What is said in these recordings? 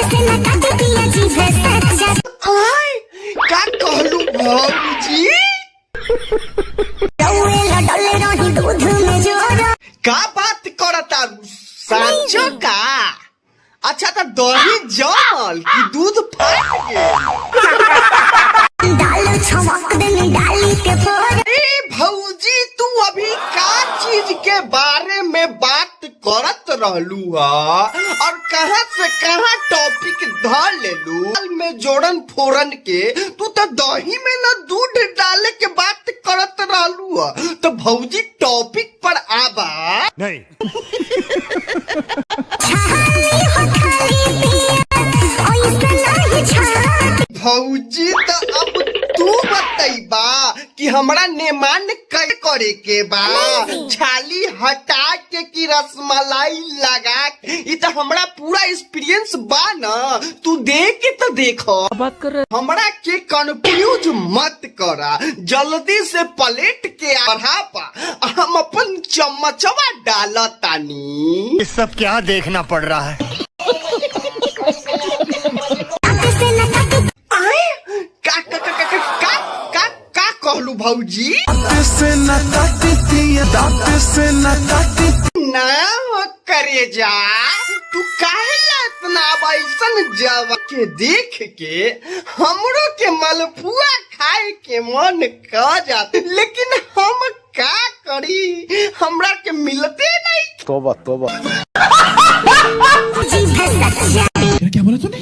आय का कहलू भौजी का बात करता सांचो का। अच्छा तो दही जमल कि दूध फाट गए। भौजी तू अभी का चीज के बारे में बात करत रहलू और कहां से कहां टॉपिक धर लेलू में जोड़न फोड़न के। तू तो दही में ना दूध डाले के बात करत रहलू तो भौजी टॉपिक पर आबा नहीं। भौजी तो अब तू बतैबा कि हमरा नेमान कई करे के बा। छाली हटा के कि रसमलाई लगा के। ये तो हमरा पूरा एक्सपीरियंस बा ना। तू देख के तो देखो बात कर रहे। हमरा के कंफ्यूज मत करा। जल्दी से पलट के बढ़ा पा। हम अपन चम्मचवा डालतानी। ये सब क्या देखना पड़ रहा है। का कहलू भौजी ना करे जा। तू काहेला इतना बैसन जब के देख के हमरो के मलपुआ खाए के मन कर जात। लेकिन हम का करी हमरा के मिलते नहीं। तोबा तोबा। क्या बोला तूने?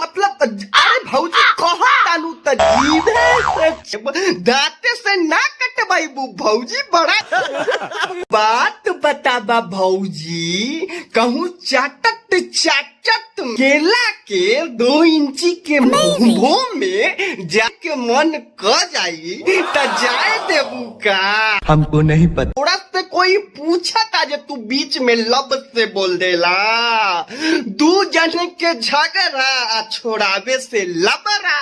मतलब अरे भौजी कहा तानू तजीबे दांते से ना कटवाइबू भौजी। बड़ा बात बताबा भौजी कहूँ चाटत केला के 2 इंची के मुंह में जाके मन क जाई त जाए देबू का। हमको नहीं पता। थोड़ा से कोई पूछा था जो तू बीच में लब से बोल देला। 2 जने के झगड़ा छोड़ावे से लबरा।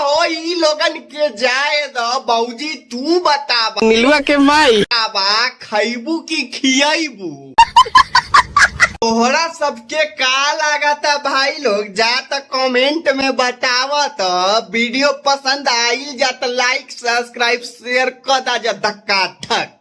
ओ ई लोगन के जाए दो भौजी तू बताबा नीलुआ के माई खैबू की खियाबू। तोहरा सबके का लागता भाई लोग जा तो कमेंट में बतावत। वीडियो पसंद आइल जा तो लाइक सब्सक्राइब शेयर कर दा जा धक्का धक।